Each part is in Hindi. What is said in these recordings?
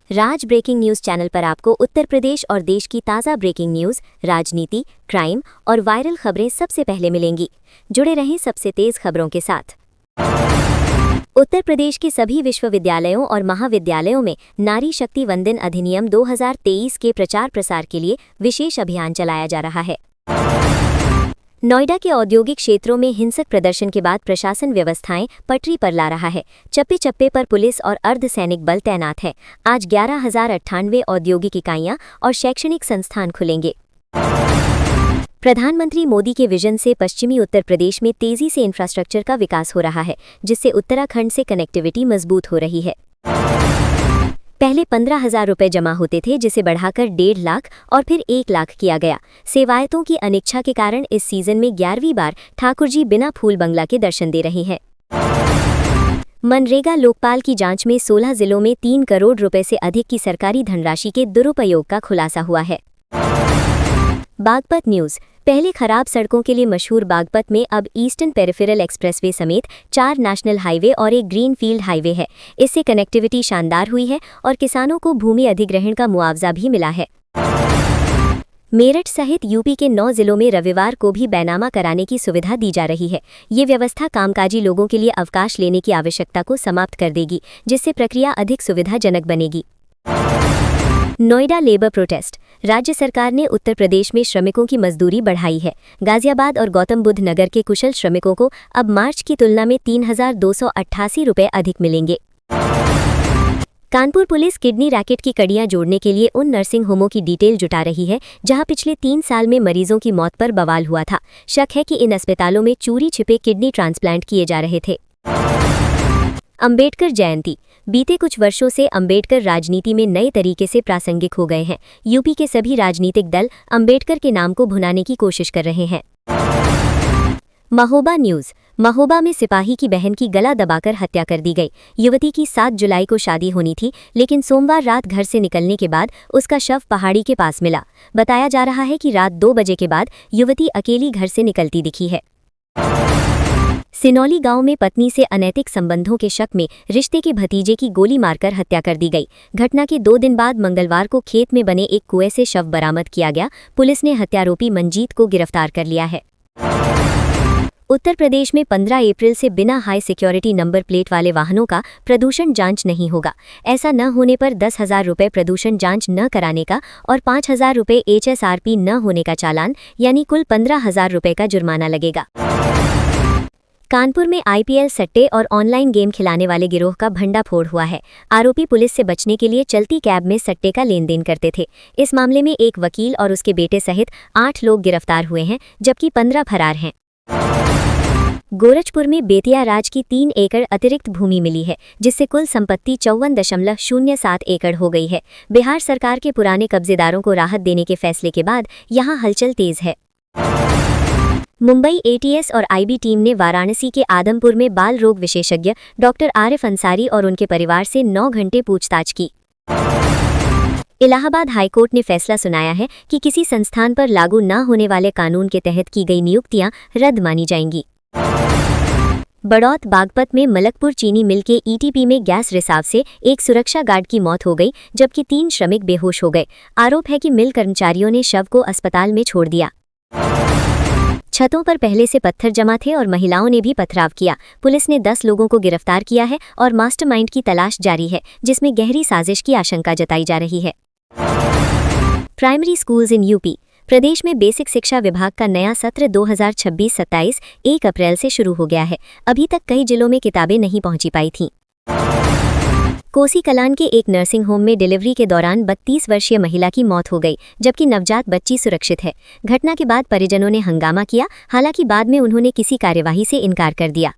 राज ब्रेकिंग न्यूज चैनल पर आपको उत्तर प्रदेश और देश की ताज़ा ब्रेकिंग न्यूज, राजनीति, क्राइम और वायरल खबरें सबसे पहले मिलेंगी। जुड़े रहें सबसे तेज खबरों के साथ। उत्तर प्रदेश के सभी विश्वविद्यालयों और महाविद्यालयों में नारी शक्ति वंदन अधिनियम 2023 के प्रचार प्रसार के लिए विशेष अभियान चलाया जा रहा है। नोएडा के औद्योगिक क्षेत्रों में हिंसक प्रदर्शन के बाद प्रशासन व्यवस्थाएं पटरी पर ला रहा है। चप्पे चप्पे पर पुलिस और अर्धसैनिक बल तैनात है। आज 11,098 औद्योगिक इकाइयां और शैक्षणिक संस्थान खुलेंगे। प्रधानमंत्री मोदी के विजन से पश्चिमी उत्तर प्रदेश में तेजी से इंफ्रास्ट्रक्चर का विकास हो रहा है, जिससे उत्तराखंड से कनेक्टिविटी मजबूत हो रही है। पहले 15,000 रुपये जमा होते थे, जिसे बढ़ाकर 1.5 लाख और फिर 1 लाख किया गया। सेवायतों की अनिच्छा के कारण इस सीजन में 11वीं बार ठाकुर जी बिना फूल बंगला के दर्शन दे रहे हैं। मनरेगा लोकपाल की जांच में 16 जिलों में 3 करोड़ रुपए से अधिक की सरकारी धनराशि के दुरुपयोग का खुलासा हुआ है। बागपत न्यूज़। पहले खराब सड़कों के लिए मशहूर बागपत में अब ईस्टर्न पेरिफेरल एक्सप्रेसवे समेत 4 नेशनल हाईवे और एक ग्रीन फील्ड हाईवे है। इससे कनेक्टिविटी शानदार हुई है और किसानों को भूमि अधिग्रहण का मुआवजा भी मिला है। मेरठ सहित यूपी के 9 जिलों में रविवार को भी बैनामा कराने की सुविधा दी जा रही है। ये व्यवस्था कामकाजी लोगों के लिए अवकाश लेने की आवश्यकता को समाप्त कर देगी, जिससे प्रक्रिया अधिक सुविधाजनक बनेगी। Noida labour protest. राज्य सरकार ने उत्तर प्रदेश में श्रमिकों की मजदूरी बढ़ाई है। गाजियाबाद और गौतम बुद्ध नगर के कुशल श्रमिकों को अब मार्च की तुलना में 3,288 रुपये अधिक मिलेंगे। कानपुर पुलिस किडनी रैकेट की कड़ियां जोड़ने के लिए उन नर्सिंग होमों की डिटेल जुटा रही है जहां पिछले 3 साल में मरीजों की मौत पर बवाल हुआ था। शक है कि इन अस्पतालों में चोरी छिपे किडनी ट्रांसप्लांट किए जा रहे थे। अंबेडकर जयंती। बीते कुछ वर्षों से अंबेडकर राजनीति में नए तरीके से प्रासंगिक हो गए हैं। यूपी के सभी राजनीतिक दल अंबेडकर के नाम को भुनाने की कोशिश कर रहे हैं। महोबा न्यूज़। महोबा में सिपाही की बहन की गला दबाकर हत्या कर दी गई। युवती की 7 जुलाई को शादी होनी थी, लेकिन सोमवार रात घर से निकलने के बाद उसका शव पहाड़ी के पास मिला। बताया जा रहा है कि रात 2 बजे के बाद युवती अकेली घर से निकलती दिखी है। सिनौली गांव में पत्नी से अनैतिक संबंधों के शक में रिश्ते के भतीजे की गोली मारकर हत्या कर दी गई। घटना के 2 दिन बाद मंगलवार को खेत में बने एक कुएं से शव बरामद किया गया। पुलिस ने हत्यारोपी मंजीत को गिरफ्तार कर लिया है। उत्तर प्रदेश में 15 अप्रैल से बिना हाई सिक्योरिटी नंबर प्लेट वाले वाहनों का प्रदूषण जांच नहीं होगा। ऐसा न होने पर 10,000 रुपये प्रदूषण जांच न कराने का और 5,000 रुपये HSRP न होने का चालान, यानी कुल 15,000 रुपये का जुर्माना लगेगा। कानपुर में IPL सट्टे और ऑनलाइन गेम खिलाने वाले गिरोह का भंडाफोड़ हुआ है। आरोपी पुलिस से बचने के लिए चलती कैब में सट्टे का लेन देन करते थे। इस मामले में एक वकील और उसके बेटे सहित 8 लोग गिरफ्तार हुए हैं, जबकि 15 फरार हैं। गोरखपुर में बेतिया राज की 3 एकड़ अतिरिक्त भूमि मिली है, जिससे कुल संपत्ति 54.07 एकड़ हो गई है। बिहार सरकार के पुराने कब्जेदारों को राहत देने के फैसले के बाद यहां हलचल तेज है। मुंबई ATS और IB टीम ने वाराणसी के आदमपुर में बाल रोग विशेषज्ञ डॉक्टर आरिफ अंसारी और उनके परिवार से 9 घंटे पूछताछ की। इलाहाबाद हाईकोर्ट ने फैसला सुनाया है कि किसी संस्थान पर लागू न होने वाले कानून के तहत की गई नियुक्तियां रद्द मानी जाएंगी। बड़ौत बागपत में मलकपुर चीनी मिल के ETP में गैस रिसाव से एक सुरक्षा गार्ड की मौत हो गई, जबकि 3 श्रमिक बेहोश हो गए। आरोप है कि मिल कर्मचारियों ने शव को अस्पताल में छोड़ दिया। छतों पर पहले से पत्थर जमा थे और महिलाओं ने भी पथराव किया। पुलिस ने 10 लोगों को गिरफ्तार किया है और मास्टरमाइंड की तलाश जारी है, जिसमें गहरी साजिश की आशंका जताई जा रही है। Primary schools in UP. प्रदेश में बेसिक शिक्षा विभाग का नया सत्र 2026-27 1 अप्रैल से शुरू हो गया है। अभी तक कई जिलों में किताबें नहीं पहुंची पाई थीं। कोसी कलान के एक नर्सिंग होम में डिलीवरी के दौरान 32 वर्षीय महिला की मौत हो गई, जबकि नवजात बच्ची सुरक्षित है। घटना के बाद परिजनों ने हंगामा किया, हालांकि बाद में उन्होंने किसी कार्यवाही से इनकार कर दिया।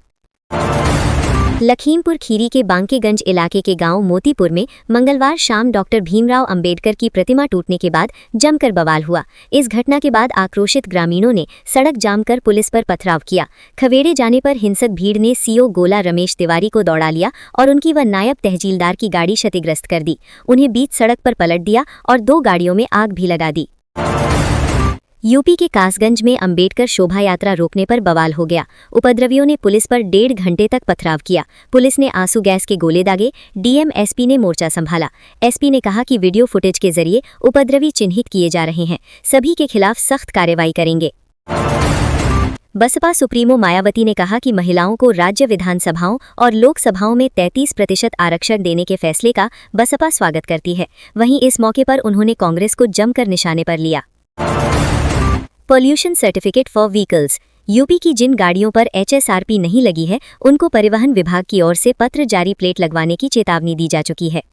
लखीमपुर खीरी के बांकेगंज इलाके के गांव मोतीपुर में मंगलवार शाम डॉक्टर भीमराव अंबेडकर की प्रतिमा टूटने के बाद जमकर बवाल हुआ। इस घटना के बाद आक्रोशित ग्रामीणों ने सड़क जाम कर पुलिस पर पथराव किया। खवेड़े जाने पर हिंसक भीड़ ने CO गोला रमेश तिवारी को दौड़ा लिया और उनकी व नायब तहसीलदार की गाड़ी क्षतिग्रस्त कर दी। उन्हें बीच सड़क पर पलट दिया और 2 गाड़ियों में आग भी लगा दी। यूपी के कासगंज में अंबेडकर शोभा यात्रा रोकने पर बवाल हो गया। उपद्रवियों ने पुलिस पर 1.5 घंटे तक पथराव किया। पुलिस ने आंसू गैस के गोले दागे। डीएम एसपी ने मोर्चा संभाला। एसपी ने कहा कि वीडियो फुटेज के जरिए उपद्रवी चिन्हित किए जा रहे हैं, सभी के खिलाफ सख्त कार्रवाई करेंगे। बसपा सुप्रीमो मायावती ने कहा कि महिलाओं को राज्य विधानसभाओं और लोकसभाओं में 33% आरक्षण देने के फैसले का बसपा स्वागत करती है। वहीं इस मौके पर उन्होंने कांग्रेस को जमकर निशाने पर लिया। Pollution certificate for vehicles. UP की जिन गाड़ियों पर एचएसआरपी नहीं लगी है, उनको परिवहन विभाग की ओर से पत्र जारी प्लेट लगवाने की चेतावनी दी जा चुकी है।